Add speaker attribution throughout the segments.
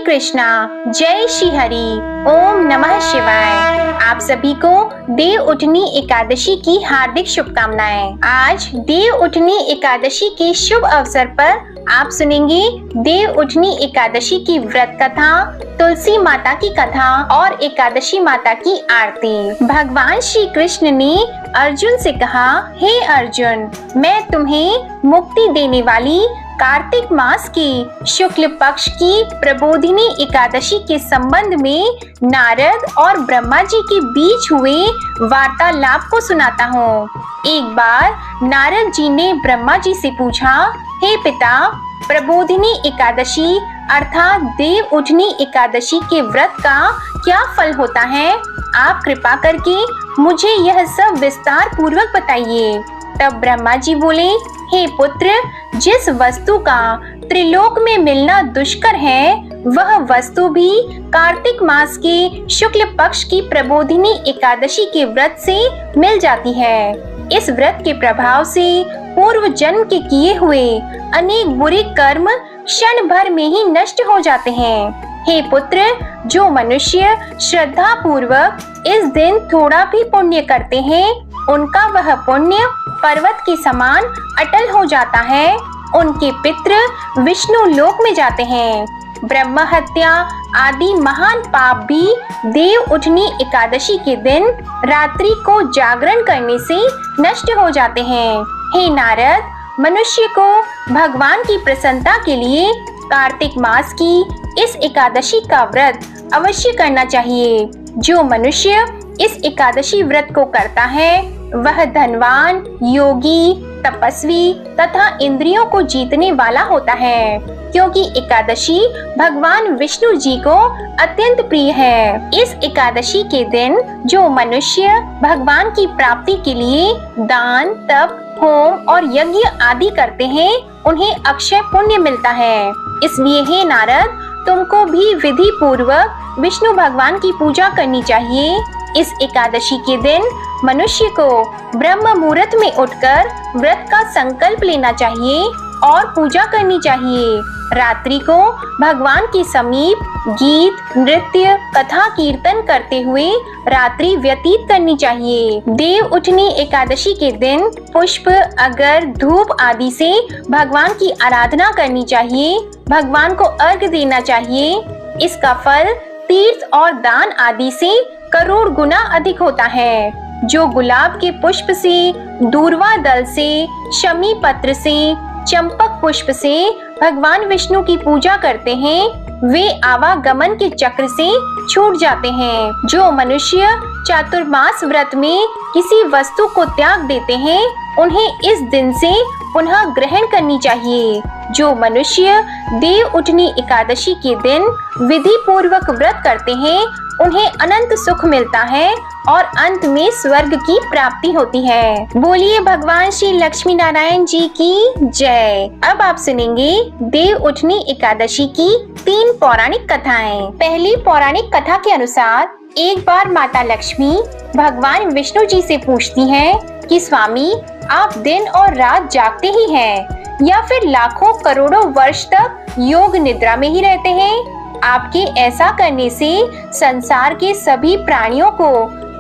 Speaker 1: कृष्णा, जय श्री हरि। ओम नमः शिवाय। आप सभी को देव उठनी एकादशी की हार्दिक शुभकामनाएं। आज देव उठनी एकादशी के शुभ अवसर पर आप सुनेंगे देव उठनी एकादशी की व्रत कथा, तुलसी माता की कथा और एकादशी माता की आरती। भगवान श्री कृष्ण ने अर्जुन से कहा, हे अर्जुन, मैं तुम्हें मुक्ति देने वाली कार्तिक मास की शुक्ल पक्ष की प्रबोधिनी एकादशी के संबंध में नारद और ब्रह्मा जी के बीच हुए वार्तालाप को सुनाता हूँ। एक बार नारद जी ने ब्रह्मा जी से पूछा, हे पिता, प्रबोधिनी एकादशी अर्थात देव उठनी एकादशी के व्रत का क्या फल होता है? आप कृपा करके मुझे यह सब विस्तार पूर्वक बताइए। तब ब्रह्मा जी बोले, हे पुत्र, जिस वस्तु का त्रिलोक में मिलना दुष्कर है, वह वस्तु भी कार्तिक मास के शुक्ल पक्ष की प्रबोधिनी एकादशी के व्रत से मिल जाती है। इस व्रत के प्रभाव से पूर्व जन्म के किए हुए अनेक बुरे कर्म क्षण भर में ही नष्ट हो जाते हैं। हे पुत्र, जो मनुष्य श्रद्धा पूर्वक इस दिन थोड़ा भी पुण्य करते हैं, उनका वह पुण्य पर्वत के समान अटल हो जाता है। उनके पितृ विष्णु लोक में जाते हैं। ब्रह्म हत्या आदि महान पाप भी देव उठनी एकादशी के दिन रात्रि को जागरण करने से नष्ट हो जाते हैं। हे नारद, मनुष्य को भगवान की प्रसन्नता के लिए कार्तिक मास की इस एकादशी का व्रत अवश्य करना चाहिए। जो मनुष्य इस एकादशी व्रत को करता है, वह धनवान, योगी, तपस्वी तथा इंद्रियों को जीतने वाला होता है, क्योंकि एकादशी भगवान विष्णु जी को अत्यंत प्रिय है। इस एकादशी के दिन जो मनुष्य भगवान की प्राप्ति के लिए दान, तप, होम और यज्ञ आदि करते हैं, उन्हें अक्षय पुण्य मिलता है। इसलिए हे नारद, तुमको भी विधि पूर्वक विष्णु भगवान की पूजा करनी चाहिए। इस एकादशी के दिन मनुष्य को ब्रह्म मुहूर्त में उठकर व्रत का संकल्प लेना चाहिए और पूजा करनी चाहिए। रात्रि को भगवान के समीप गीत, नृत्य, कथा कीर्तन करते हुए रात्रि व्यतीत करनी चाहिए। देव उठनी एकादशी के दिन पुष्प, अगर, धूप आदि से भगवान की आराधना करनी चाहिए। भगवान को अर्घ देना चाहिए। इसका फल तीर्थ और दान आदि से करोड़ गुना अधिक होता है। जो गुलाब के पुष्प से, दूर्वा दल से, शमी पत्र से, चंपक पुष्प से भगवान विष्णु की पूजा करते हैं, वे आवागमन के चक्र से छूट जाते हैं। जो मनुष्य चातुर्मास व्रत में किसी वस्तु को त्याग देते हैं, उन्हें इस दिन से पुनः ग्रहण करनी चाहिए। जो मनुष्य देव उठनी एकादशी के दिन विधि पूर्वक व्रत करते हैं, उन्हें अनंत सुख मिलता है और अंत में स्वर्ग की प्राप्ति होती है। बोलिए भगवान श्री लक्ष्मी नारायण जी की जय। अब आप सुनेंगे देव उठनी एकादशी की 3 पौराणिक कथाएं। पहली पौराणिक कथा के अनुसार एक बार माता लक्ष्मी भगवान विष्णु जी से पूछती हैं कि स्वामी, आप दिन और रात जागते ही हैं या फिर लाखों करोड़ों वर्ष तक योग निद्रा में ही रहते हैं? आपके ऐसा करने से संसार के सभी प्राणियों को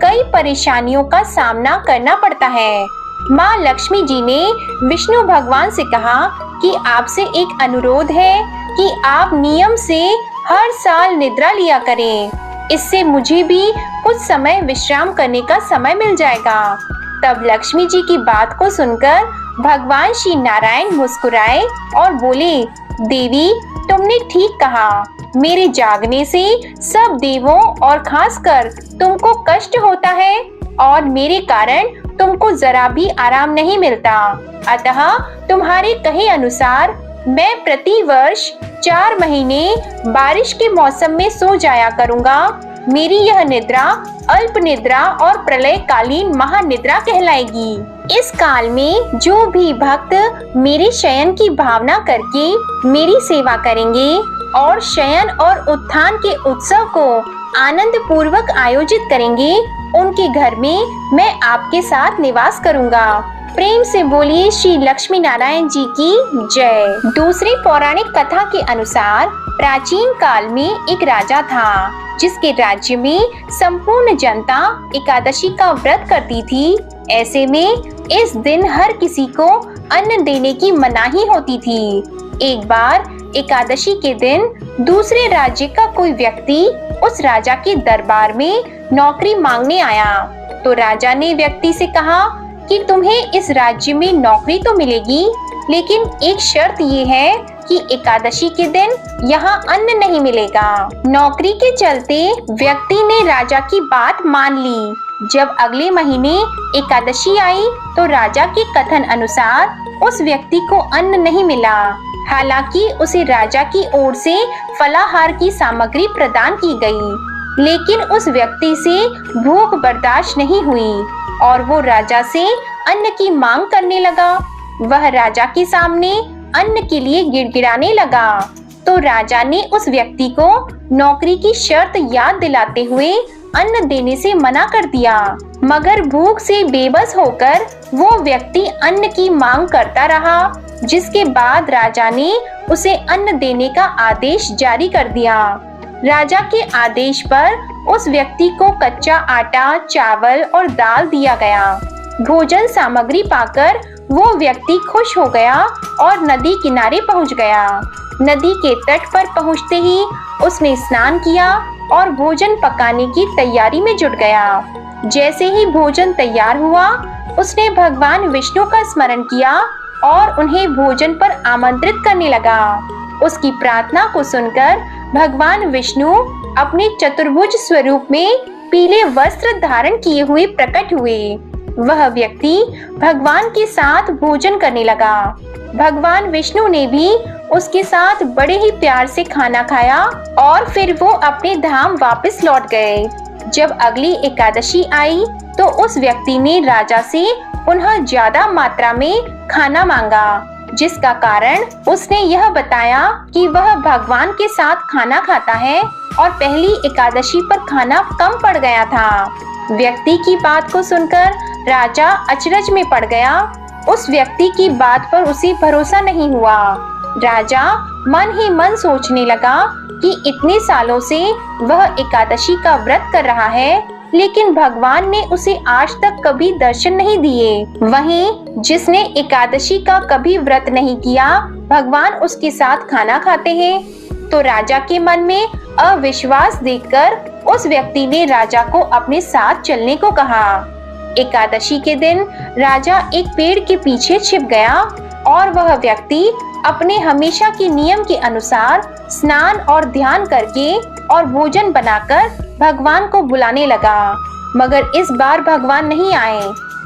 Speaker 1: कई परेशानियों का सामना करना पड़ता है। माँ लक्ष्मी जी ने विष्णु भगवान से कहा कि आपसे एक अनुरोध है कि आप नियम से हर साल निद्रा लिया करें। इससे मुझे भी कुछ समय विश्राम करने का समय मिल जाएगा। तब लक्ष्मी जी की बात को सुनकर भगवान श्री नारायण मुस्कुराए और बोले, देवी, तुमने ठीक कहा। मेरे जागने से सब देवों और खासकर तुमको कष्ट होता है और मेरे कारण तुमको जरा भी आराम नहीं मिलता। अतः तुम्हारे कहे अनुसार मैं प्रति वर्ष 4 महीने बारिश के मौसम में सो जाया करूँगा। मेरी यह निद्रा अल्प निद्रा और प्रलयकालीन महानिद्रा कहलाएगी। इस काल में जो भी भक्त मेरे शयन की भावना करके मेरी सेवा करेंगे और शयन और उत्थान के उत्सव को आनंद पूर्वक आयोजित करेंगे, उनके घर में मैं आपके साथ निवास करूंगा। प्रेम से बोलिए श्री लक्ष्मी नारायण जी की जय। दूसरी पौराणिक कथा के अनुसार प्राचीन काल में एक राजा था जिसके राज्य में संपूर्ण जनता एकादशी का व्रत करती थी। ऐसे में इस दिन हर किसी को अन्न देने की मनाही होती थी। एक बार एकादशी के दिन दूसरे राज्य का कोई व्यक्ति उस राजा के दरबार में नौकरी मांगने आया। तो राजा ने व्यक्ति से कहा कि तुम्हें इस राज्य में नौकरी तो मिलेगी, लेकिन एक शर्त ये है कि एकादशी के दिन यहाँ अन्न नहीं मिलेगा। नौकरी के चलते व्यक्ति ने राजा की बात मान ली। जब अगले महीने एकादशी आई तो राजा के कथन अनुसार उस व्यक्ति को अन्न नहीं मिला। हालांकि उसे राजा की ओर से फलाहार की सामग्री प्रदान की गई, लेकिन उस व्यक्ति से भूख बर्दाश्त नहीं हुई और वो राजा से अन्न की मांग करने लगा। वह राजा के सामने अन्न के लिए गिड़गिड़ाने लगा। तो राजा ने उस व्यक्ति को नौकरी की शर्त याद दिलाते हुए अन्न देने से मना कर दिया, मगर भूख से बेबस होकर वो व्यक्ति अन्न की मांग करता रहा, जिसके बाद राजा ने उसे अन्न देने का आदेश जारी कर दिया। राजा के आदेश पर उस व्यक्ति को कच्चा आटा, चावल और दाल दिया गया। भोजन सामग्री पाकर वो व्यक्ति खुश हो गया और नदी किनारे पहुंच गया। नदी के तट पर पहुंचते ही उसने स्नान किया और भोजन पकाने की तैयारी में जुट गया। जैसे ही भोजन तैयार हुआ, उसने भगवान विष्णु का स्मरण किया और उन्हें भोजन पर आमंत्रित करने लगा। उसकी प्रार्थना को सुनकर भगवान विष्णु अपने चतुर्भुज स्वरूप में पीले वस्त्र धारण किए हुए प्रकट हुए। वह व्यक्ति भगवान के साथ भोजन करने लगा। भगवान विष्णु ने भी उसके साथ बड़े ही प्यार से खाना खाया और फिर वो अपने धाम वापस लौट गए। जब अगली एकादशी आई तो उस व्यक्ति ने राजा से पुनः ज्यादा मात्रा में खाना मांगा, जिसका कारण उसने यह बताया कि वह भगवान के साथ खाना खाता है और पहली एकादशी पर खाना कम पड़ गया था। व्यक्ति की बात को सुनकर राजा अचरज में पड़ गया। उस व्यक्ति की बात पर उसे भरोसा नहीं हुआ। राजा मन ही मन सोचने लगा कि इतने सालों से वह एकादशी का व्रत कर रहा है, लेकिन भगवान ने उसे आज तक कभी दर्शन नहीं दिए। वहीं जिसने एकादशी का कभी व्रत नहीं किया, भगवान उसके साथ खाना खाते हैं। तो राजा के मन में अविश्वास देखकर उस व्यक्ति ने राजा को अपने साथ चलने को कहा। एकादशी के दिन राजा एक पेड़ के पीछे छिप गया और वह व्यक्ति अपने हमेशा के नियम के अनुसार स्नान और ध्यान करके और भोजन बनाकर भगवान को बुलाने लगा, मगर इस बार भगवान नहीं आए।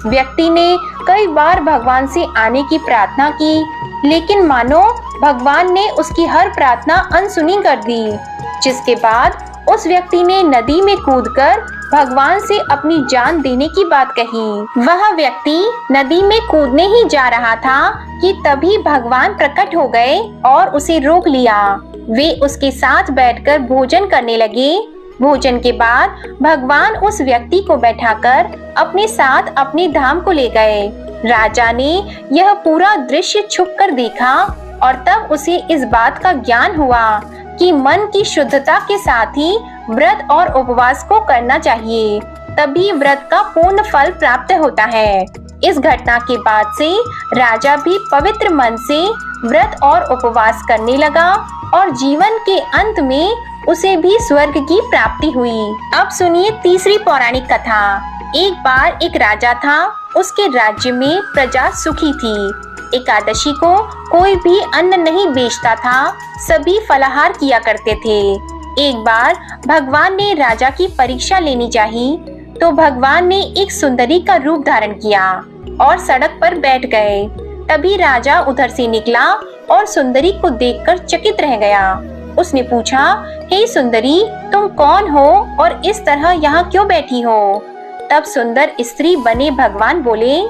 Speaker 1: व्यक्ति ने कई बार भगवान से आने की प्रार्थना की, लेकिन मानो भगवान ने उसकी हर प्रार्थना अनसुनी कर दी। जिसके बाद उस व्यक्ति ने नदी में कूदकर भगवान से अपनी जान देने की बात कही। वह व्यक्ति नदी में कूदने ही जा रहा था कि तभी भगवान प्रकट हो गए और उसे रोक लिया। वे उसके साथ बैठकर भोजन करने लगे। भोजन के बाद भगवान उस व्यक्ति को बैठाकर अपने साथ अपने धाम को ले गए। राजा ने यह पूरा दृश्य छुपकर देखा और तब उसे इस बात का ज्ञान हुआ कि मन की शुद्धता के साथ ही व्रत और उपवास को करना चाहिए, तभी व्रत का पूर्ण फल प्राप्त होता है। इस घटना के बाद से राजा भी पवित्र मन से व्रत और उपवास करने लगा और जीवन के अंत में उसे भी स्वर्ग की प्राप्ति हुई। अब सुनिए तीसरी पौराणिक कथा। एक बार एक राजा था, उसके राज्य में प्रजा सुखी थी। एकादशी को कोई भी अन्न नहीं बेचता था, सभी फलाहार किया करते थे। एक बार भगवान ने राजा की परीक्षा लेनी चाहिए, तो भगवान ने एक सुंदरी का रूप धारण किया और सड़क पर बैठ गए। तभी राजा उधर से निकला और सुंदरी को देखकर चकित रह गया। उसने पूछा, हे सुंदरी, तुम कौन हो और इस तरह यहाँ क्यों बैठी हो? तब सुंदर स्त्री बने भगवान बोले,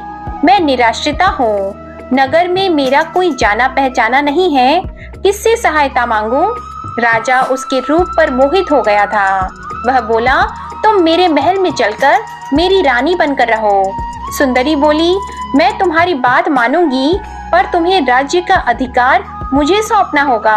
Speaker 1: मैं निराश्रिता हूँ, नगर में मेरा कोई जाना पहचाना नहीं है, किससे सहायता मांगूं? राजा उसके रूप पर मोहित हो गया था। वह बोला, तुम मेरे महल में चलकर मेरी रानी बनकर रहो। सुंदरी बोली, मैं तुम्हारी बात मानूंगी, पर तुम्हें राज्य का अधिकार मुझे सौंपना होगा।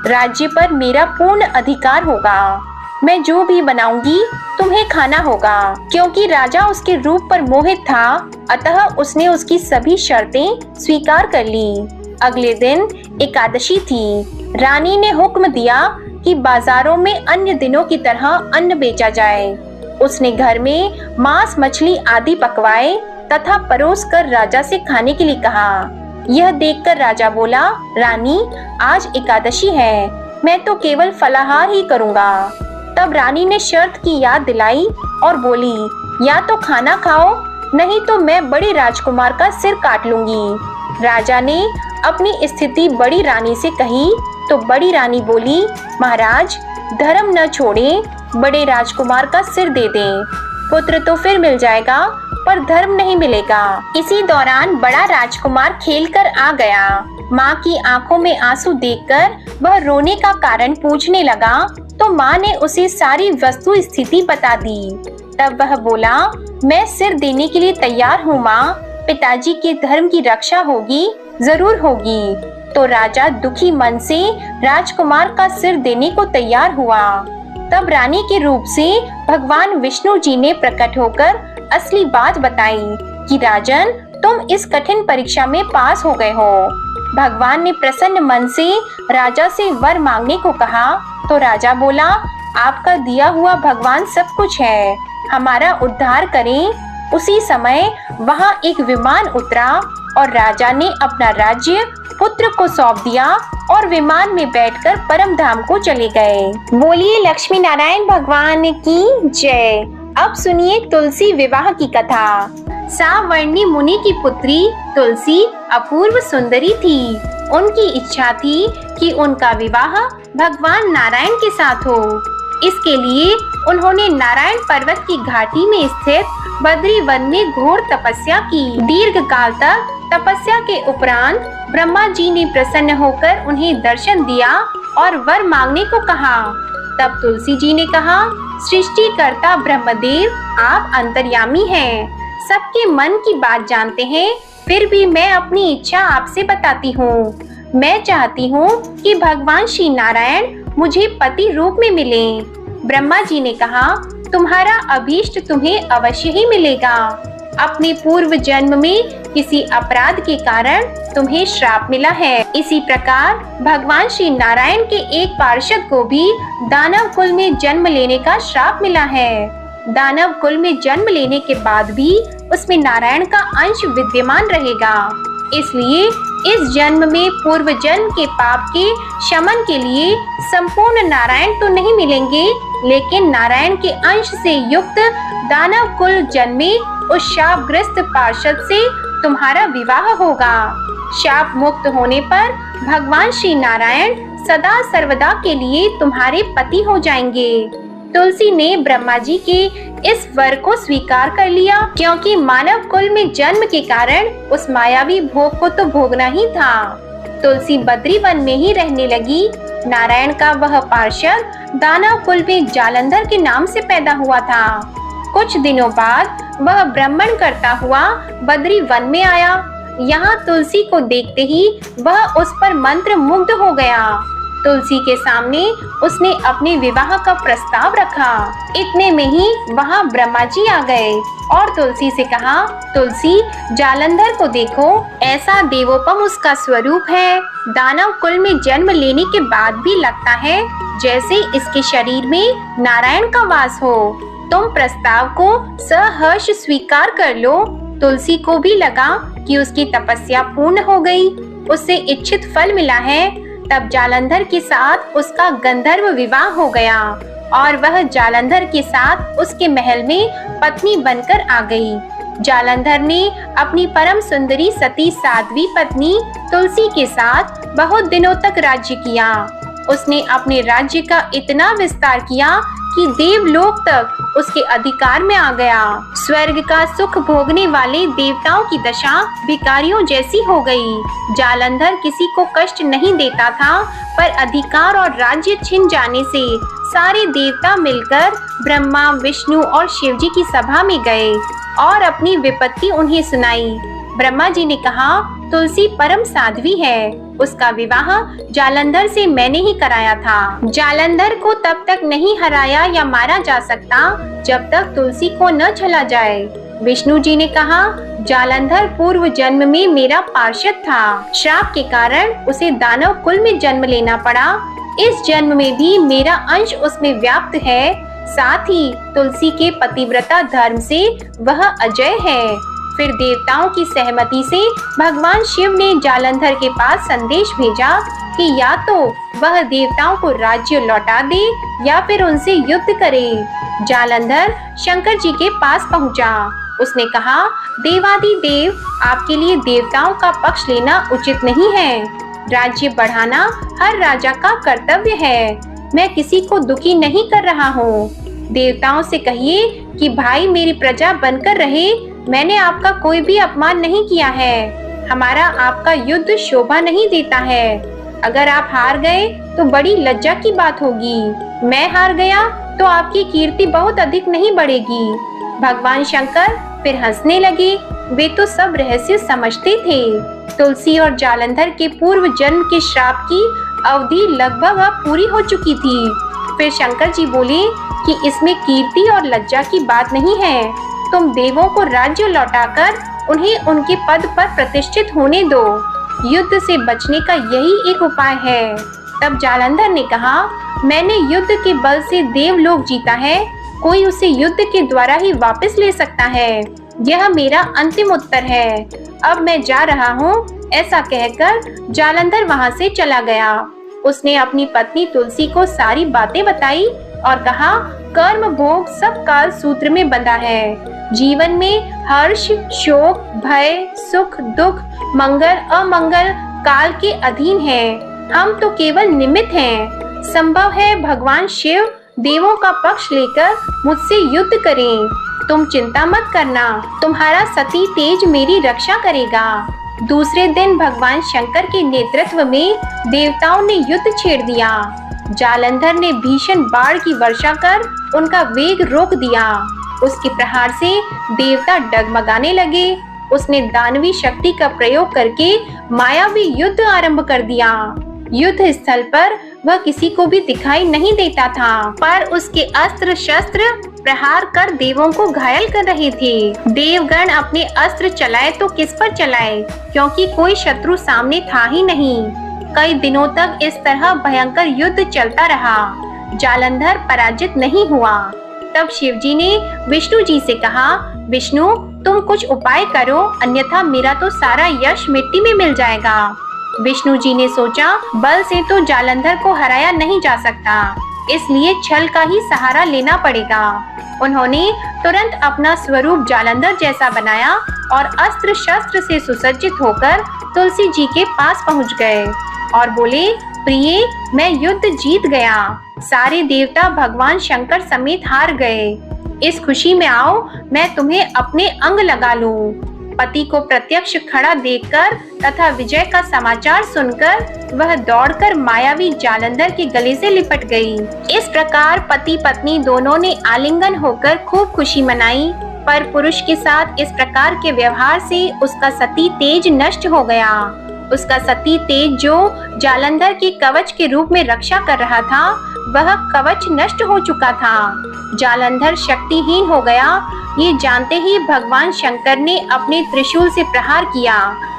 Speaker 1: राज्य पर मेरा पूर्ण अधिकार होगा। मैं जो भी बनाऊंगी तुम्हें खाना होगा। क्योंकि राजा उसके रूप पर मोहित था, अतः उसने उसकी सभी शर्तें स्वीकार कर ली। अगले दिन एकादशी थी। रानी ने हुक्म दिया कि बाजारों में अन्य दिनों की तरह अन्न बेचा जाए। उसने घर में मांस मछली आदि पकवाए तथा परोस कर राजा से खाने के लिए कहा। यह देखकर राजा बोला, रानी, आज एकादशी है, मैं तो केवल फलाहार ही करूंगा। तब रानी ने शर्त की याद दिलाई और बोली, या तो खाना खाओ, नहीं तो मैं बड़े राजकुमार का सिर काट लूंगी। राजा ने अपनी स्थिति बड़ी रानी से कही तो बड़ी रानी बोली, महाराज, धर्म न छोड़े, बड़े राजकुमार का सिर दे दें। पुत्र तो फिर मिल जाएगा, पर धर्म नहीं मिलेगा। इसी दौरान बड़ा राजकुमार खेलकर आ गया। माँ की आंखों में आंसू देखकर वह रोने का कारण पूछने लगा, तो माँ ने उसे सारी वस्तु स्थिति बता दी। तब वह बोला, मैं सिर देने के लिए तैयार हूँ माँ, पिताजी के धर्म की रक्षा होगी, जरूर होगी। तो राजा दुखी मन से राजकुमार का सिर देने को तैयार हुआ। तब रानी के रूप से भगवान विष्णु जी ने प्रकट होकर असली बात बताई कि राजन, तुम इस कठिन परीक्षा में पास हो गए हो। भगवान ने प्रसन्न मन से राजा से वर मांगने को कहा। तो राजा बोला, आपका दिया हुआ भगवान सब कुछ है, हमारा उद्धार करें। उसी समय वहां एक विमान उतरा और राजा ने अपना राज्य पुत्र को सौंप दिया और विमान में बैठकर परम धाम को चले गए। बोलिए लक्ष्मी नारायण भगवान की जय। अब सुनिए तुलसी विवाह की कथा। सावर्णी मुनि की पुत्री तुलसी अपूर्व सुंदरी थी। उनकी इच्छा थी कि उनका विवाह भगवान नारायण के साथ हो। इसके लिए उन्होंने नारायण पर्वत की घाटी में स्थित बद्री वन में घोर तपस्या की। दीर्घ काल तक तपस्या के उपरांत ब्रह्मा जी ने प्रसन्न होकर उन्हें दर्शन दिया और वर मांगने को कहा। तब तुलसी जी ने कहा, सृष्टिकर्ता ब्रह्मदेव, आप अंतर्यामी हैं, सबके मन की बात जानते हैं, फिर भी मैं अपनी इच्छा आपसे बताती हूँ। मैं चाहती हूँ कि भगवान श्री नारायण मुझे पति रूप में मिलें। ब्रह्मा जी ने कहा, तुम्हारा अभीष्ट तुम्हें अवश्य ही मिलेगा। अपने पूर्व जन्म में किसी अपराध के कारण तुम्हें श्राप मिला है। इसी प्रकार भगवान श्री नारायण के एक पार्षद को भी दानव कुल में जन्म लेने का श्राप मिला है। दानव कुल में जन्म लेने के बाद भी उसमें नारायण का अंश विद्यमान रहेगा। इसलिए इस जन्म में पूर्व जन्म के पाप के शमन के लिए संपूर्ण नारायण तो नहीं मिलेंगे, लेकिन नारायण के अंश से युक्त दानव कुल जन्मे उस शापग्रस्त पार्षद से तुम्हारा विवाह होगा। शाप मुक्त होने पर भगवान श्री नारायण सदा सर्वदा के लिए तुम्हारे पति हो जाएंगे। तुलसी ने ब्रह्मा जी के इस वर को स्वीकार कर लिया, क्योंकि मानव कुल में जन्म के कारण उस मायावी भोग को तो भोगना ही था। तुलसी बद्री वन में ही रहने लगी। नारायण का वह पार्षद दानव कुल में जालंधर के नाम से पैदा हुआ था। कुछ दिनों बाद वह ब्राह्मण करता हुआ बद्री वन में आया। यहाँ तुलसी को देखते ही वह उस पर मंत्र मुग्ध हो गया। तुलसी के सामने उसने अपने विवाह का प्रस्ताव रखा। इतने में ही वहाँ ब्रह्मा जी आ गए और तुलसी से कहा, तुलसी, जालंधर को देखो, ऐसा देवोपम उसका स्वरूप है। दानव कुल में जन्म लेने के बाद भी लगता है जैसे इसके शरीर में नारायण का वास हो। तुम प्रस्ताव को सहर्ष स्वीकार कर लो। तुलसी को भी लगा कि उसकी तपस्या पूर्ण हो गई, उससे इच्छित फल मिला है। तब जालंधर के साथ उसका गंधर्व विवाह हो गया और वह जालंधर के साथ उसके महल में पत्नी बनकर आ गई। जालंधर ने अपनी परम सुंदरी सती साध्वी पत्नी तुलसी के साथ बहुत दिनों तक राज्य किया। उसने अपने राज्य का इतना विस्तार किया कि देवलोक तक उसके अधिकार में आ गया। स्वर्ग का सुख भोगने वाले देवताओं की दशा भिखारियों जैसी हो गई। जालंधर किसी को कष्ट नहीं देता था, पर अधिकार और राज्य छिन जाने से सारे देवता मिलकर ब्रह्मा, विष्णु और शिव जी की सभा में गए और अपनी विपत्ति उन्हें सुनाई। ब्रह्मा जी ने कहा, तुलसी परम साध्वी है, उसका विवाह जालंधर से मैंने ही कराया था। जालंधर को तब तक नहीं हराया या मारा जा सकता जब तक तुलसी को न चला जाए। विष्णु जी ने कहा, जालंधर पूर्व जन्म में मेरा पार्षद था। श्राप के कारण उसे दानव कुल में जन्म लेना पड़ा। इस जन्म में भी मेरा अंश उसमें व्याप्त है। साथ ही तुलसी के पतिव्रता धर्म से वह अजय है। फिर देवताओं की सहमति से भगवान शिव ने जालंधर के पास संदेश भेजा कि या तो वह देवताओं को राज्य लौटा दे या फिर उनसे युद्ध करे। जालंधर शंकर जी के पास पहुंचा। उसने कहा, देवाधिदेव, आपके लिए देवताओं का पक्ष लेना उचित नहीं है। राज्य बढ़ाना हर राजा का कर्तव्य है। मैं किसी को दुखी नहीं कर रहा हूँ। देवताओं से कहिए कि भाई मेरी प्रजा बनकर रहे। मैंने आपका कोई भी अपमान नहीं किया है। हमारा आपका युद्ध शोभा नहीं देता है। अगर आप हार गए तो बड़ी लज्जा की बात होगी। मैं हार गया तो आपकी कीर्ति बहुत अधिक नहीं बढ़ेगी। भगवान शंकर फिर हंसने लगे। वे तो सब रहस्य समझते थे। तुलसी और जालंधर के पूर्व जन्म के श्राप की अवधि लगभग अब पूरी हो चुकी थी। फिर शंकर जी बोले कि इसमें कीर्ति और लज्जा की बात नहीं है। तुम देवों को राज्य लौटाकर उन्हें उनके पद पर प्रतिष्ठित होने दो। युद्ध से बचने का यही एक उपाय है। तब जालंधर ने कहा, मैंने युद्ध के बल से देवलोक जीता है। कोई उसे युद्ध के द्वारा ही वापस ले सकता है। यह मेरा अंतिम उत्तर है। अब मैं जा रहा हूँ। ऐसा कहकर जालंधर वहाँ से चला गया। उसने अपनी पत्नी तुलसी को सारी बातें बताई और कहा, कर्म भोग सब काल सूत्र में बंधा है। जीवन में हर्ष, शोक, भय, सुख, दुख, मंगल, अमंगल काल के अधीन है। हम तो केवल निमित्त हैं। संभव है भगवान शिव देवों का पक्ष लेकर मुझसे युद्ध करें। तुम चिंता मत करना, तुम्हारा सती तेज मेरी रक्षा करेगा। दूसरे दिन भगवान शंकर के नेतृत्व में देवताओं ने युद्ध छेड़ दिया। जालंधर ने भीषण बाढ़ की वर्षा कर उनका वेग रोक दिया। उसके प्रहार से देवता डगमगाने लगे। उसने दानवी शक्ति का प्रयोग करके मायावी युद्ध आरंभ कर दिया। युद्ध स्थल पर वह किसी को भी दिखाई नहीं देता था, पर उसके अस्त्र शस्त्र प्रहार कर देवों को घायल कर रहे थे। देवगण अपने अस्त्र चलाए तो किस पर चलाए, क्योंकि कोई शत्रु सामने था ही नहीं। कई दिनों तक इस तरह भयंकर युद्ध चलता रहा। जालंधर पराजित नहीं हुआ। तब शिवजी ने विष्णु जी से कहा, विष्णु तुम कुछ उपाय करो, अन्यथा मेरा तो सारा यश मिट्टी में मिल जाएगा। विष्णु जी ने सोचा, बल से तो जालंधर को हराया नहीं जा सकता, इसलिए छल का ही सहारा लेना पड़ेगा। उन्होंने तुरंत अपना स्वरूप जालंधर जैसा बनाया और अस्त्र शस्त्र से सुसज्जित होकर तुलसी जी के पास पहुंच गए और बोले, प्रिय, मैं युद्ध जीत गया। सारे देवता भगवान शंकर समेत हार गए। इस खुशी में आओ, मैं तुम्हें अपने अंग लगा लूं। पति को प्रत्यक्ष खड़ा देखकर तथा विजय का समाचार सुनकर वह दौड़कर मायावी जालंधर के गले से लिपट गई। इस प्रकार पति पत्नी दोनों ने आलिंगन होकर खूब खुशी मनाई। पर पुरुष के साथ इस प्रकार के व्यवहार से उसका सती तेज नष्ट हो गया। उसका सती तेज जो जालंधर के कवच के रूप में रक्षा कर रहा था, वह कवच नष्ट हो चुका था। जालंधर शक्तिहीन हो गया। ये जानते ही भगवान शंकर ने अपने त्रिशूल से प्रहार किया।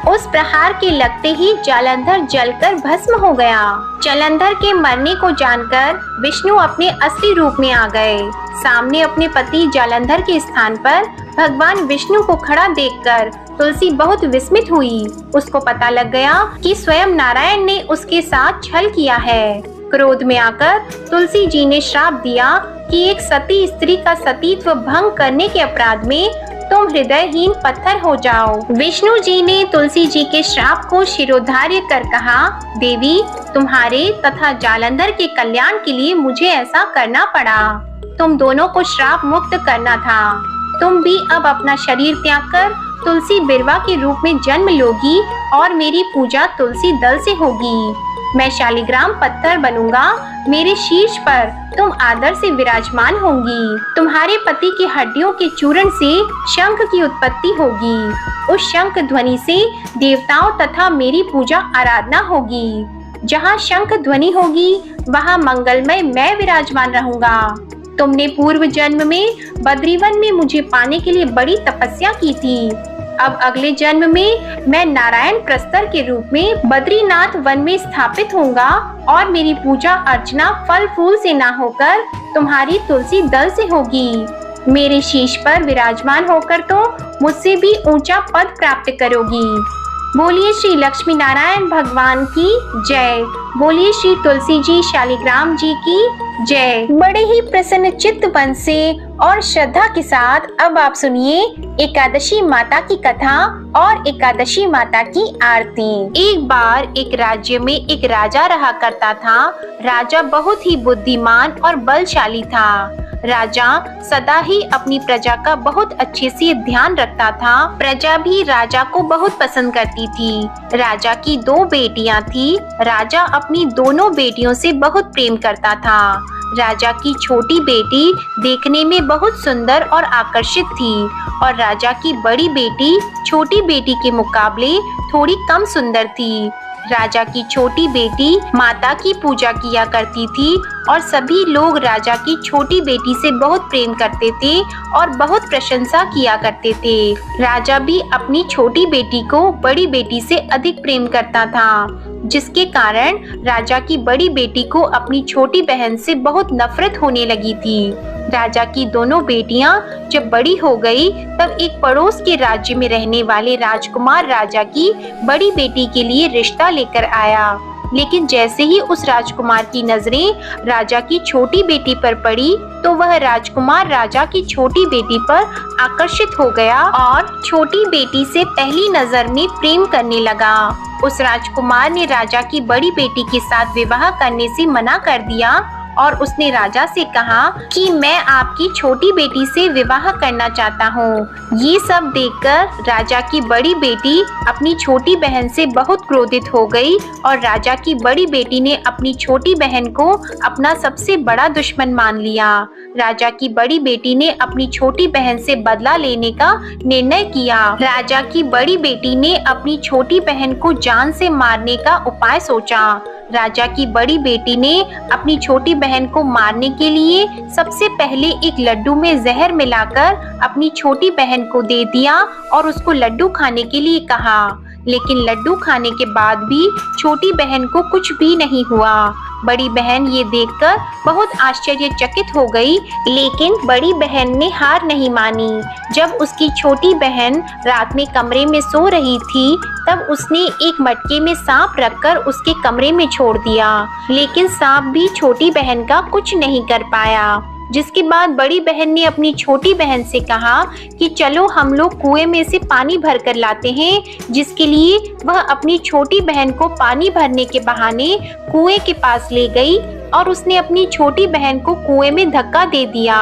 Speaker 1: उस प्रहार के लगते ही जालंधर जलकर भस्म हो गया। जालंधर के मरने को जानकर विष्णु अपने असली रूप में आ गए। सामने अपने पति जालंधर के स्थान पर भगवान विष्णु को खड़ा देखकर तुलसी बहुत विस्मित हुई। उसको पता लग गया कि स्वयं नारायण ने उसके साथ छल किया है। क्रोध में आकर तुलसी जी ने श्राप दिया कि एक सती स्त्री का सतीत्व भंग करने के अपराध में तुम हृदयहीन पत्थर हो जाओ। विष्णु जी ने तुलसी जी के श्राप को शिरोधार्य कर कहा, देवी, तुम्हारे तथा जालंधर के कल्याण के लिए मुझे ऐसा करना पड़ा। तुम दोनों को श्राप मुक्त करना था। तुम भी अब अपना शरीर त्याग कर तुलसी बिरवा के रूप में जन्म लोगी और मेरी पूजा तुलसी दल से होगी। मैं शालिग्राम पत्थर बनूंगा, मेरे शीर्ष पर तुम आदर से विराजमान होंगी। तुम्हारे पति की हड्डियों के चूर्ण से शंख की उत्पत्ति होगी। उस शंख ध्वनि से देवताओं तथा मेरी पूजा आराधना होगी। जहाँ शंख ध्वनि होगी वहाँ मंगलमय मैं विराजमान रहूंगा। तुमने पूर्व जन्म में बद्रीवन में मुझे पाने के लिए बड़ी तपस्या की थी। अब अगले जन्म में मैं नारायण प्रस्तर के रूप में बद्रीनाथ वन में स्थापित होऊंगा और मेरी पूजा अर्चना फल फूल से ना होकर तुम्हारी तुलसी दल से होगी। मेरे शीश पर विराजमान होकर तो मुझसे भी ऊंचा पद प्राप्त करोगी। बोलिए श्री लक्ष्मी नारायण भगवान की जय। बोलिए श्री तुलसी जी शालिग्राम जी की जय। बड़े ही प्रसन्न चित्त मन से और श्रद्धा के साथ अब आप सुनिए एकादशी माता की कथा और एकादशी माता की आरती। एक बार एक राज्य में एक राजा रहा करता था। राजा बहुत ही बुद्धिमान और बलशाली था। राजा सदा ही अपनी प्रजा का बहुत अच्छे से ध्यान रखता था। प्रजा भी राजा को बहुत पसंद करती थी। राजा की 2 बेटियां थी। राजा अपनी दोनों बेटियों से बहुत प्रेम करता था। राजा की छोटी बेटी देखने में बहुत सुंदर और आकर्षित थी और राजा की बड़ी बेटी छोटी बेटी के मुकाबले थोड़ी कम सुंदर थी। राजा की छोटी बेटी माता की पूजा किया करती थी और सभी लोग राजा की छोटी बेटी से बहुत प्रेम करते थे और बहुत प्रशंसा किया करते थे। राजा भी अपनी छोटी बेटी को बड़ी बेटी से अधिक प्रेम करता था, जिसके कारण राजा की बड़ी बेटी को अपनी छोटी बहन से बहुत नफरत होने लगी थी। राजा की दोनों बेटियां जब बड़ी हो गई तब एक पड़ोस के राज्य में रहने वाले राजकुमार राजा की बड़ी बेटी के लिए रिश्ता लेकर आया। लेकिन जैसे ही उस राजकुमार की नजरें राजा की छोटी बेटी पर पड़ी तो वह राजकुमार राजा की छोटी बेटी पर आकर्षित हो गया और छोटी बेटी से पहली नजर में प्रेम करने लगा। उस राजकुमार ने राजा की बड़ी बेटी के साथ विवाह करने से मना कर दिया और उसने राजा से कहा कि मैं आपकी छोटी बेटी से विवाह करना चाहता हूँ। ये सब देखकर राजा की बड़ी बेटी अपनी छोटी बहन से बहुत क्रोधित हो गई और राजा की बड़ी बेटी ने अपनी छोटी बहन को अपना सबसे बड़ा दुश्मन मान लिया। राजा की बड़ी बेटी ने अपनी छोटी बहन से बदला लेने का निर्णय किया। राजा की बड़ी बेटी ने अपनी छोटी बहन को जान से मारने का उपाय सोचा। राजा की बड़ी बेटी ने अपनी छोटी बहन को मारने के लिए सबसे पहले एक लड्डू में जहर मिलाकर अपनी छोटी बहन को दे दिया और उसको लड्डू खाने के लिए कहा। लेकिन लड्डू खाने के बाद भी छोटी बहन को कुछ भी नहीं हुआ। बड़ी बहन ये देखकर बहुत आश्चर्यचकित हो गई, लेकिन बड़ी बहन ने हार नहीं मानी। जब उसकी छोटी बहन रात में कमरे में सो रही थी तब उसने एक मटके में सांप रखकर उसके कमरे में छोड़ दिया, लेकिन सांप भी छोटी बहन का कुछ नहीं कर पाया। जिसके बाद बड़ी बहन ने अपनी छोटी बहन से कहा कि चलो हम लोग कुएं में से पानी भर कर लाते हैं, जिसके लिए वह अपनी छोटी बहन को पानी भरने के बहाने कुएं के पास ले गई और उसने अपनी छोटी बहन को कुएं में धक्का दे दिया।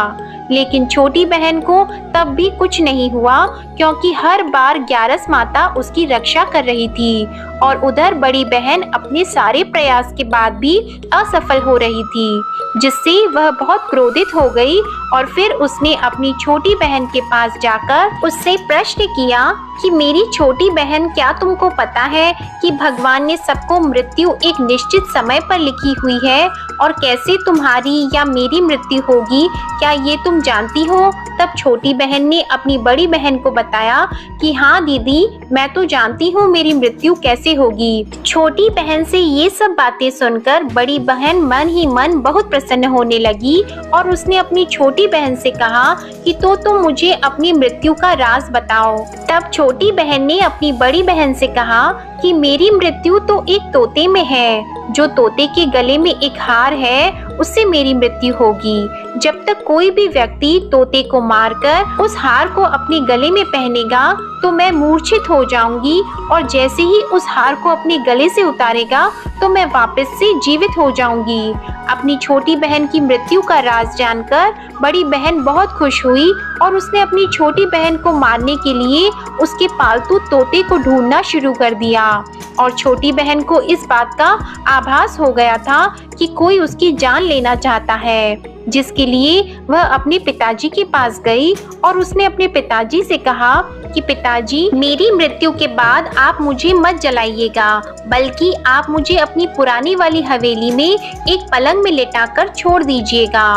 Speaker 1: लेकिन छोटी बहन को तब भी कुछ नहीं हुआ, क्योंकि हर बार ग्यारस माता उसकी रक्षा कर रही थी और उधर बड़ी बहन अपने सारे प्रयास के बाद भी असफल हो रही थी, जिससे वह बहुत क्रोधित हो गई और फिर उसने अपनी छोटी बहन के पास जाकर उससे प्रश्न किया कि मेरी छोटी बहन, क्या तुमको पता है कि भगवान ने सबको मृत्यु एक निश्चित समय पर लिखी हुई है और कैसे तुम्हारी या मेरी मृत्यु होगी, क्या ये तुम जानती हो? तब छोटी बहन ने अपनी बड़ी बहन को बताया कि हाँ दीदी, मैं तो जानती हूँ मेरी मृत्यु कैसे होगी। छोटी बहन से ये सब बातें सुनकर बड़ी बहन मन ही मन बहुत प्रसन्न होने लगी और उसने अपनी छोटी बहन से कहा कि तो तुम मुझे अपनी मृत्यु का राज बताओ। तब छोटी बहन ने अपनी बड़ी बहन से कहा कि मेरी मृत्यु तो एक तोते में है, जो तोते के गले में एक हार है उससे मेरी मृत्यु होगी। जब तक कोई भी व्यक्ति तोते को मारकर उस हार को अपने गले में पहनेगा तो मैं मूर्छित हो जाऊंगी, और जैसे ही उस हार को अपने गले से उतारेगा तो मैं वापस से जीवित हो जाऊंगी। अपनी छोटी बहन की मृत्यु का राज जानकर बड़ी बहन बहुत खुश हुई और उसने अपनी छोटी बहन को मारने के लिए उसके पालतू तोते को ढूंढना शुरू कर दिया। और छोटी बहन को इस बात का आभास हो गया था कि कोई उसकी जान लेना चाहता है, जिसके लिए वह अपने पिताजी के पास गई और उसने अपने पिताजी से कहा कि पिताजी, मेरी मृत्यु के बाद आप मुझे मत जलाइएगा, बल्कि आप मुझे अपनी पुरानी वाली हवेली में एक पलंग में लेटाकर छोड़ दीजिएगा।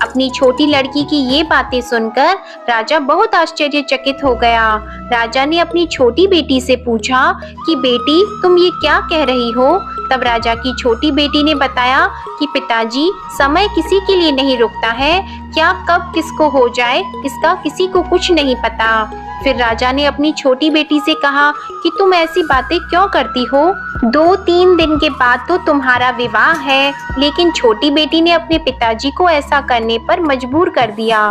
Speaker 1: अपनी छोटी लड़की की ये बातें सुनकर राजा बहुत आश्चर्यचकित हो गया। राजा ने अपनी छोटी बेटी से पूछा कि बेटी, तुम ये क्या कह रही हो? तब राजा की छोटी बेटी ने बताया कि पिताजी, समय किसी के लिए नहीं रुकता है, क्या कब किसको हो जाए इसका किसी को कुछ नहीं पता। फिर राजा ने अपनी छोटी बेटी से कहा कि तुम ऐसी बातें क्यों करती हो? 2-3 दिन के बाद तो तुम्हारा विवाह है। लेकिन छोटी बेटी ने अपने पिताजी को ऐसा करने पर मजबूर कर दिया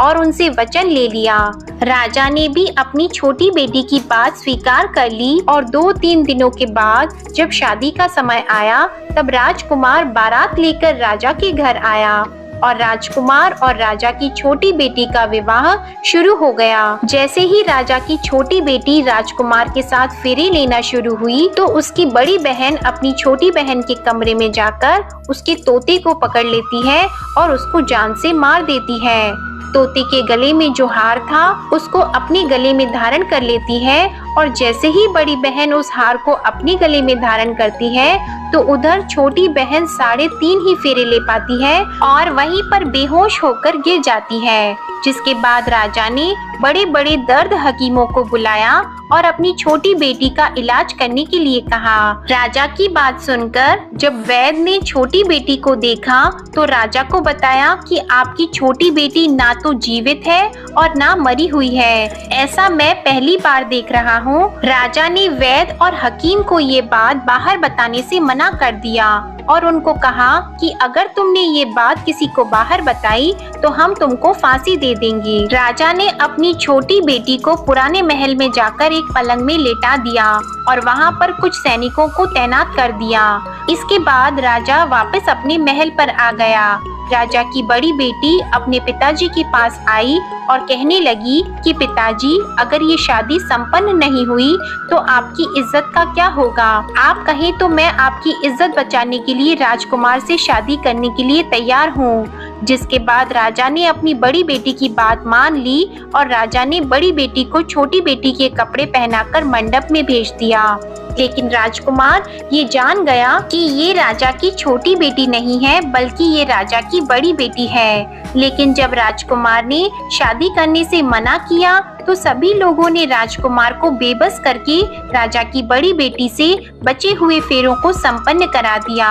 Speaker 1: और उनसे वचन ले लिया। राजा ने भी अपनी छोटी बेटी की बात स्वीकार कर ली और 2-3 दिनों के बाद जब शादी का समय आया तब राजकुमार बारात लेकर राजा के घर आया और राजकुमार और राजा की छोटी बेटी का विवाह शुरू हो गया। जैसे ही राजा की छोटी बेटी राजकुमार के साथ फेरे लेना शुरू हुई तो उसकी बड़ी बहन अपनी छोटी बहन के कमरे में जाकर उसके तोते को पकड़ लेती है और उसको जान से मार देती है। तोते के गले में जो हार था उसको अपने गले में धारण कर लेती है और जैसे ही बड़ी बहन उस हार को अपने गले में धारण करती है तो उधर छोटी बहन 3.5 ही फेरे ले पाती है और वहीं पर बेहोश होकर गिर जाती है। जिसके बाद राजा ने बड़े बड़े दर्द हकीमों को बुलाया और अपनी छोटी बेटी का इलाज करने के लिए कहा। राजा की बात सुनकर जब वैद्य ने छोटी बेटी को देखा तो राजा को बताया कि आपकी छोटी बेटी ना तो जीवित है और ना मरी हुई है, ऐसा मैं पहली बार देख रहा हूँ। राजा ने वैद्य और हकीम को ये बात बाहर बताने से मना कर दिया और उनको कहा कि अगर तुमने ये बात किसी को बाहर बताई तो हम तुमको फांसी दे देंगे। राजा ने अपनी छोटी बेटी को पुराने महल में जाकर एक पलंग में लेटा दिया और वहाँ पर कुछ सैनिकों को तैनात कर दिया। इसके बाद राजा वापस अपने महल पर आ गया। राजा की बड़ी बेटी अपने पिताजी के पास आई और कहने लगी कि पिताजी, अगर ये शादी संपन्न नहीं हुई तो आपकी इज्जत का क्या होगा? आप कहें तो मैं आपकी इज्जत बचाने के लिए राजकुमार से शादी करने के लिए तैयार हूँ। जिसके बाद राजा ने अपनी बड़ी बेटी की बात मान ली और राजा ने बड़ी बेटी को छोटी बेटी के कपड़े पहनाकर मंडप में भेज दिया। लेकिन राजकुमार ये जान गया कि ये राजा की छोटी बेटी नहीं है बल्कि ये राजा की बड़ी बेटी है। लेकिन जब राजकुमार ने शादी करने से मना किया तो सभी लोगों ने राजकुमार को बेबस करके राजा की बड़ी बेटी से बचे हुए फेरों को संपन्न करा दिया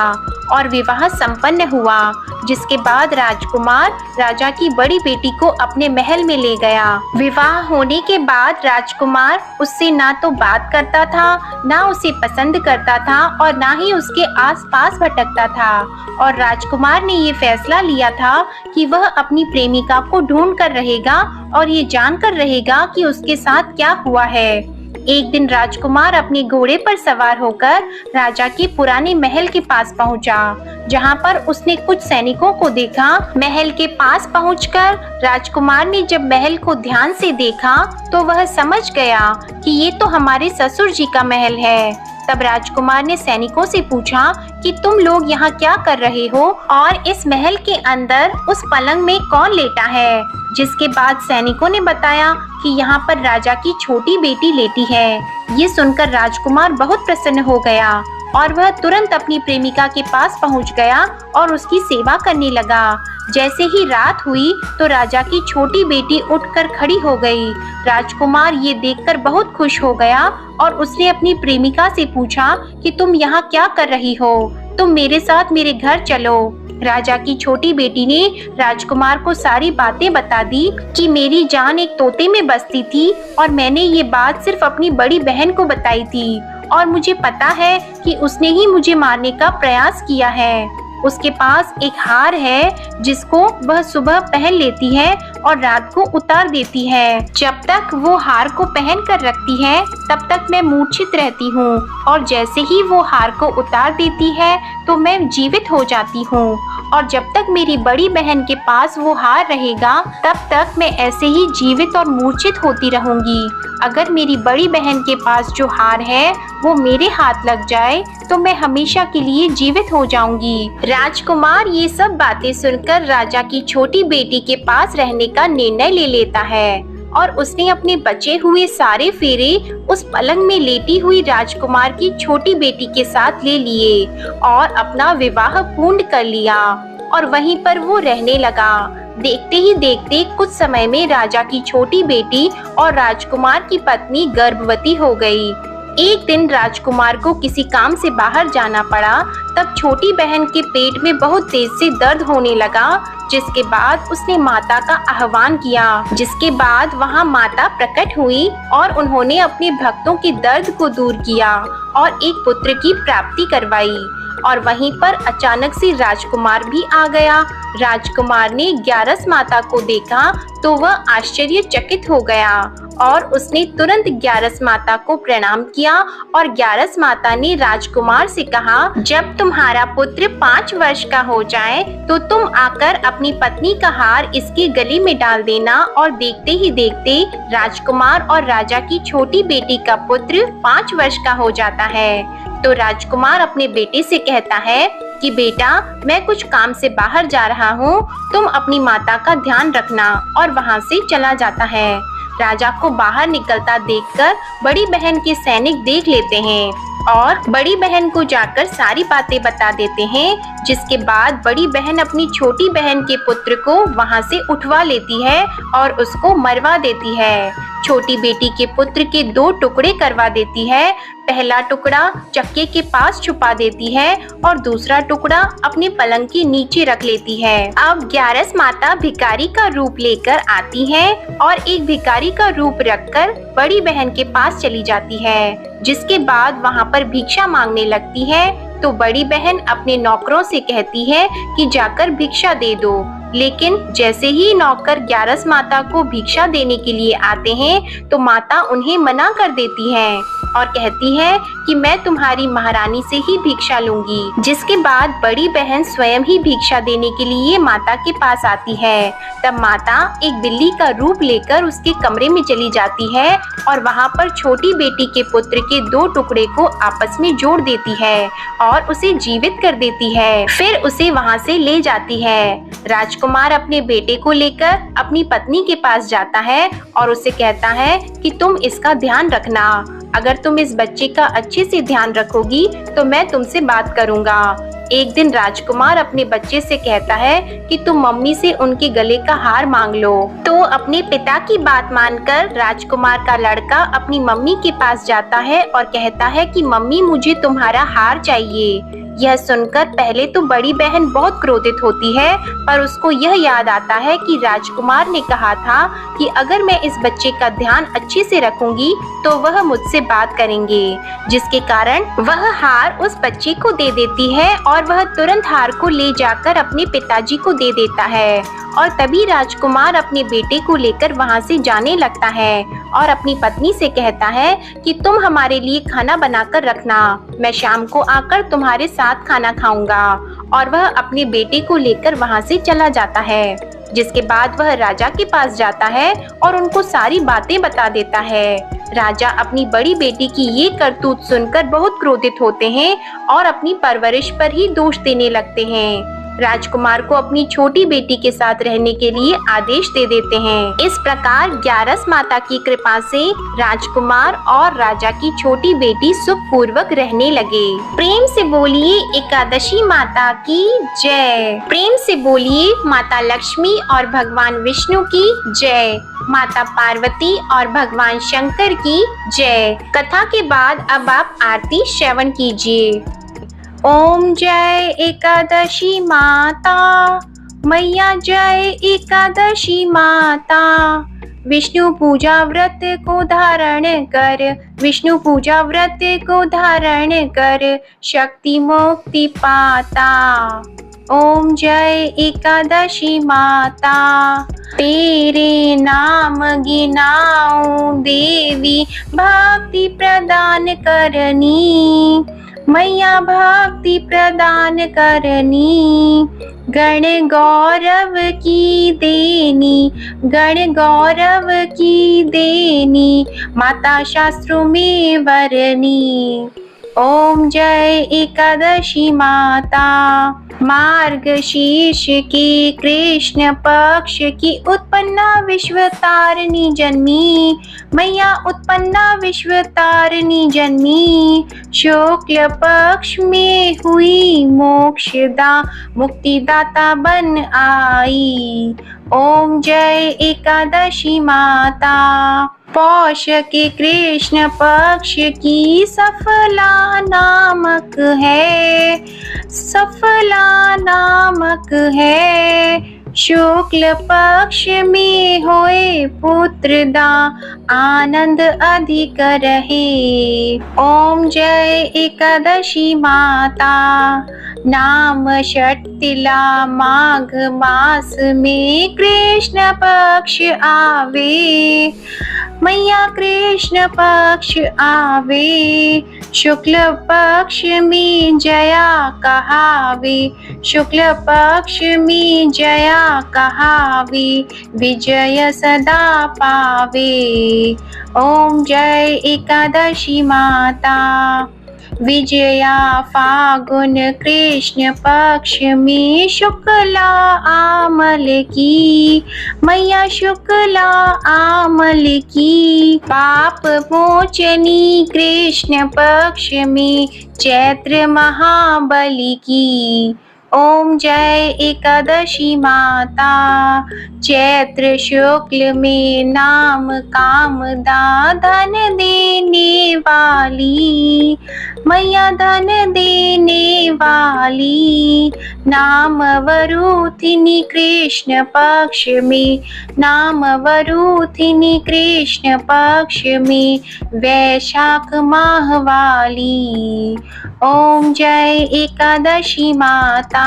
Speaker 1: और विवाह संपन्न हुआ। जिसके बाद राजकुमार राजा की बड़ी बेटी को अपने महल में ले गया। विवाह होने के बाद राजकुमार उससे ना तो बात करता था, ना उसे पसंद करता था और ना ही उसके आसपास भटकता था। और राजकुमार ने ये फैसला लिया था कि वह अपनी प्रेमिका को ढूंढ कर रहेगा और ये जानकर रहेगा कि उसके साथ क्या हुआ है। एक दिन राजकुमार अपने घोड़े पर सवार होकर राजा के पुराने महल के पास पहुंचा, जहां पर उसने कुछ सैनिकों को देखा। महल के पास पहुंचकर राजकुमार ने जब महल को ध्यान से देखा तो वह समझ गया कि ये तो हमारे ससुर जी का महल है। तब राजकुमार ने सैनिकों से पूछा कि तुम लोग यहाँ क्या कर रहे हो और इस महल के अंदर उस पलंग में कौन लेटा है? जिसके बाद सैनिकों ने बताया कि यहाँ पर राजा की छोटी बेटी लेटी है। ये सुनकर राजकुमार बहुत प्रसन्न हो गया और वह तुरंत अपनी प्रेमिका के पास पहुँच गया और उसकी सेवा करने लगा। जैसे ही रात हुई तो राजा की छोटी बेटी उठकर खड़ी हो गई। राजकुमार ये देखकर बहुत खुश हो गया और उसने अपनी प्रेमिका से पूछा कि तुम यहाँ क्या कर रही हो? तुम मेरे साथ मेरे घर चलो। राजा की छोटी बेटी ने राजकुमार को सारी बातें बता दी कि मेरी जान एक तोते में बसती थी और मैंने ये बात सिर्फ अपनी बड़ी बहन को बताई थी और मुझे पता है कि उसने ही मुझे मारने का प्रयास किया है। उसके पास एक हार है जिसको वह सुबह पहन लेती है और रात को उतार देती है। जब तक वो हार को पहन कर रखती है तब तक मैं मूर्छित रहती हूँ और जैसे ही वो हार को उतार देती है तो मैं जीवित हो जाती हूँ। और जब तक मेरी बड़ी बहन के पास वो हार रहेगा तब तक मैं ऐसे ही जीवित और मूर्छित होती रहूंगी। अगर मेरी बड़ी बहन के पास जो हार है वो मेरे हाथ लग जाए तो मैं हमेशा के लिए जीवित हो जाऊंगी। राजकुमार ये सब बातें सुनकर राजा की छोटी बेटी के पास रहने का निर्णय ले लेता है और उसने अपने बचे हुए सारे फेरे उस पलंग में लेटी हुई राजकुमार की छोटी बेटी के साथ ले लिए और अपना विवाह पूर्ण कर लिया और वहीं पर वो रहने लगा। देखते ही देखते कुछ समय में राजा की छोटी बेटी और राजकुमार की पत्नी गर्भवती हो गई। एक दिन राजकुमार को किसी काम से बाहर जाना पड़ा। तब छोटी बहन के पेट में बहुत तेज से दर्द होने लगा, जिसके बाद उसने माता का आह्वान किया। जिसके बाद वहां माता प्रकट हुई और उन्होंने अपने भक्तों के दर्द को दूर किया और एक पुत्र की प्राप्ति करवाई। और वहीं पर अचानक से राजकुमार भी आ गया। राजकुमार ने ग्यारस माता को देखा तो वह आश्चर्यचकित हो गया और उसने तुरंत ग्यारस माता को प्रणाम किया और ग्यारस माता ने राजकुमार से कहा, जब तुम्हारा पुत्र 5 वर्ष का हो जाए तो तुम आकर अपनी पत्नी का हार इसके गले में डाल देना। और देखते ही देखते राजकुमार और राजा की छोटी बेटी का पुत्र 5 वर्ष का हो जाता है। तो राजकुमार अपने बेटे से कहता है कि बेटा, मैं कुछ काम से बाहर जा रहा हूँ, तुम अपनी माता का ध्यान रखना। और वहाँ से चला जाता है। राजा को बाहर निकलता देखकर बड़ी बहन के सैनिक देख लेते हैं और बड़ी बहन को जाकर सारी बातें बता देते हैं। जिसके बाद बड़ी बहन अपनी छोटी बहन के पुत्र को वहाँ से उठवा लेती है और उसको मरवा देती है। छोटी बेटी के पुत्र के 2 टुकड़े करवा देती है। पहला टुकड़ा चक्के के पास छुपा देती है और दूसरा टुकड़ा अपने पलंग के नीचे रख लेती है। अब ग्यारस माता भिखारी का रूप लेकर आती है और एक भिखारी का रूप रखकर बड़ी बहन के पास चली जाती है। जिसके बाद वहाँ पर भिक्षा मांगने लगती है। तो बड़ी बहन अपने नौकरों से कहती है कि जाकर भिक्षा दे दो। लेकिन जैसे ही नौकर ग्यारस माता को भिक्षा देने के लिए आते हैं तो माता उन्हें मना कर देती है और कहती है कि मैं तुम्हारी महारानी से ही भिक्षा लूंगी। जिसके बाद बड़ी बहन स्वयं ही भिक्षा देने के लिए माता के पास आती है। तब माता एक बिल्ली का रूप लेकर उसके कमरे में चली जाती है और वहाँ पर छोटी बेटी के पुत्र के 2 टुकड़े को आपस में जोड़ देती है और उसे जीवित कर देती है। फिर उसे वहाँ से ले जाती है। राजकुमार अपने बेटे को लेकर अपनी पत्नी के पास जाता है और उसे कहता है कि तुम इसका ध्यान रखना। अगर तुम इस बच्चे का अच्छे से ध्यान रखोगी तो मैं तुमसे बात करूंगा। एक दिन राजकुमार अपने बच्चे से कहता है कि तुम मम्मी से उनके गले का हार मांग लो। तो अपने पिता की बात मानकर राजकुमार का लड़का अपनी मम्मी के पास जाता है और कहता है कि मम्मी, मुझे तुम्हारा हार चाहिए। यह सुनकर पहले तो बड़ी बहन बहुत क्रोधित होती है, पर उसको यह याद आता है कि राजकुमार ने कहा था कि अगर मैं इस बच्चे का ध्यान अच्छे से रखूंगी तो वह मुझसे बात करेंगे। जिसके कारण वह हार उस बच्चे को दे देती है और वह तुरंत हार को ले जाकर अपने पिताजी को दे देता है। और तभी राजकुमार अपने बेटे को लेकर वहाँ से जाने लगता है और अपनी पत्नी से कहता है कि तुम हमारे लिए खाना बनाकर रखना, मैं शाम को आकर तुम्हारे साथ खाना खाऊंगा। और वह अपने बेटे को लेकर वहाँ से चला जाता है। जिसके बाद वह राजा के पास जाता है और उनको सारी बातें बता देता है। राजा अपनी बड़ी बेटी की ये करतूत सुनकर बहुत क्रोधित होते हैं और अपनी परवरिश पर ही दोष देने लगते हैं। राजकुमार को अपनी छोटी बेटी के साथ रहने के लिए आदेश दे देते हैं। इस प्रकार ग्यारस माता की कृपा से राजकुमार और राजा की छोटी बेटी सुख पूर्वक रहने लगे। प्रेम से बोलिए एकादशी माता की जय। प्रेम से बोलिए माता लक्ष्मी और भगवान विष्णु की जय। माता पार्वती और भगवान शंकर की जय। कथा के बाद अब आप आरती श्रवण कीजिए। ओम जय एकादशी माता मैया, जय एकादशी माता। विष्णु पूजा व्रत को धारण कर, विष्णु पूजा व्रत को धारण कर, शक्ति मुक्ति पाता। ओम जय एकादशी माता। तेरे नाम गिनाऊं देवी, भक्ति प्रदान करनी, मैया भक्ति प्रदान करनी। गण गौरव की देनी, गण गौरव की देनी, माता शास्त्रों में वरनी। ओम जय एकादशी माता। मार्गशीर्ष की कृष्ण पक्ष की उत्पन्ना विश्व तारिणी जन्मी, मैया उत्पन्ना विश्व तारिणी जन्मी। शुक्ल पक्ष में हुई मोक्षदा, मुक्तिदाता बन आई। ओम जय एकादशी माता। पौष के कृष्ण पक्ष की सफला नामक है, सफला नामक है। शुक्ल पक्ष में होए पुत्रदा, आनंद अधिक रहे। ओम जय एकादशी माता। नाम षटतिला माघ मास में कृष्ण पक्ष आवे, मैया कृष्ण पक्ष आवे। शुक्ल पक्ष में जया कहावे, शुक्ल पक्ष में जया कहावे, विजय सदा पावे। ओम जय एकादशी माता। विजया फागुन कृष्ण पक्ष में शुक्ला आमल की, मैया शुक्ला आमल की। पाप मोचनी कृष्ण पक्ष में चैत्र महाबली की। ओम जय एकादशी माता। चैत्र शुक्ल में नाम कामदा, धन देने वाली, मैया धन देने वाली। नाम वरुथिनी कृष्ण पक्ष में, नाम वरुथिनी कृष्ण पक्ष में, वैशाख माह वाली। ओम जय एकादशी माता।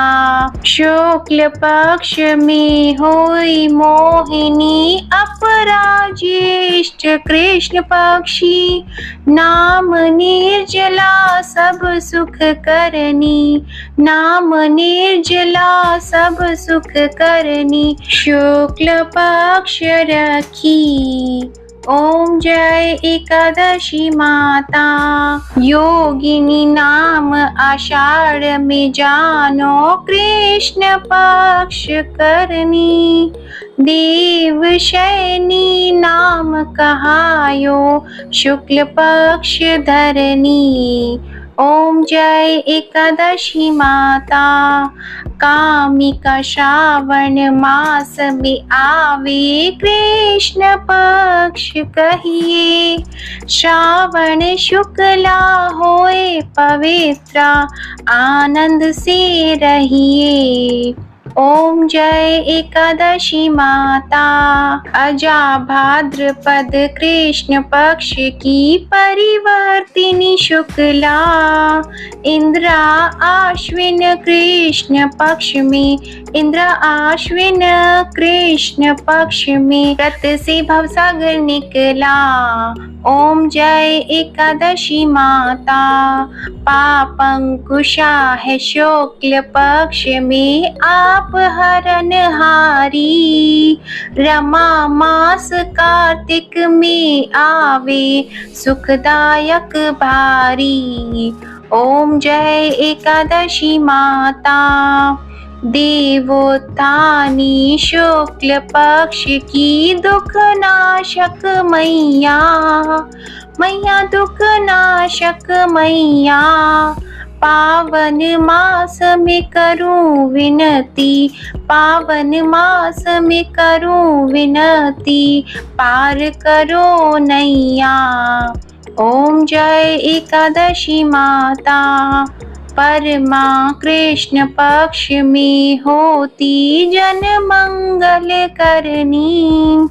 Speaker 1: शुक्ल पक्ष में होई मोहिनी, अपराजिष्ट कृष्ण पक्षी। नाम निर्जला सब सुख करनी, नाम निर्जला सब सुख करनी। शुक्ल पक्ष रखी। ओम जय एकादशी माता। योगिनी नाम आषाढ़ में जानो, कृष्ण पक्ष करनी। देव शयनी नाम कहायो, शुक्ल पक्ष धरनी। ओम जय एकादशी माता। कामिका श्रावण मास में आवे, कृष्ण पक्ष कहिए। श्रावण शुक्ला होए पवित्रा, आनंद से रहिए। ओम जय एकादशी माता। अजा भाद्रपद कृष्ण पक्ष की परिवर्तिनी शुक्ला, इंद्रा आश्विन कृष्ण पक्ष में, इंद्र आश्विन कृष्ण पक्ष में, रत से भवसागर निकला। ओम जय एकादशी माता। पापंकुशा है शुक्ल पक्ष में, आप हरनहारी। रमा मास कार्तिक में आवे, सुखदायक भारी। ओम जय एकादशी माता। देवोत्थानी शुक्ल पक्ष की दुख नाशक मैया, मैया दुख नाशक मैया। पावन मास में करूं विनती, पावन मास में करूं विनती, पार करो नैया। ओम जय एकादशी माता। परमा कृष्ण पक्ष में होती जन मंगल करनी,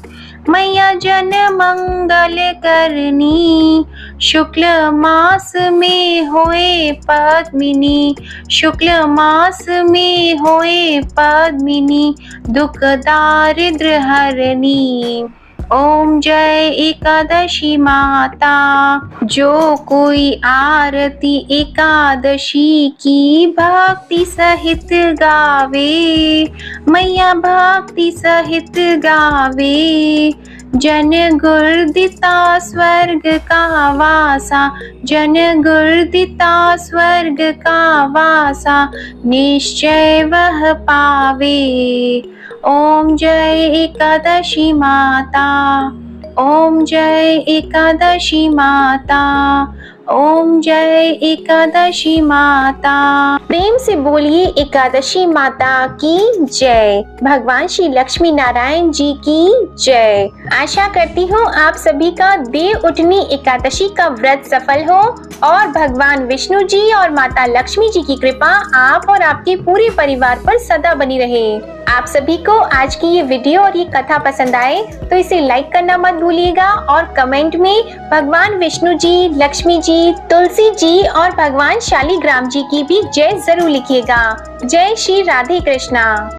Speaker 1: मैया जन मंगल करनी। शुक्ल मास में होए पद्मिनी, शुक्ल मास में होए पद्मिनी, दुख दारिद्र हरनी। ओम जय एकादशी माता। जो कोई आरती एकादशी की भक्ति सहित गावे, मैया भक्ति सहित गावे, जन गुर्दिता स्वर्ग का वासा, जन गुर्दिता स्वर्ग का वासा, निश्चय वह पावे। ओम जय एकादशी माता, ओम जय एकादशी माता, ओम जय एकादशी माता। प्रेम से बोलिए एकादशी माता की जय। भगवान श्री लक्ष्मी नारायण जी की जय। आशा करती हूँ आप सभी का देव उठनी एकादशी का व्रत सफल हो और भगवान विष्णु जी और माता लक्ष्मी जी की कृपा आप और आपके पूरे परिवार पर सदा बनी रहे। आप सभी को आज की ये वीडियो और ये कथा पसंद आए तो इसे लाइक करना मत भूलिएगा और कमेंट में भगवान विष्णु जी, लक्ष्मी जी, तुलसी जी और भगवान शालिग्राम जी की भी जय जरूर लिखिएगा। जय श्री राधे कृष्णा।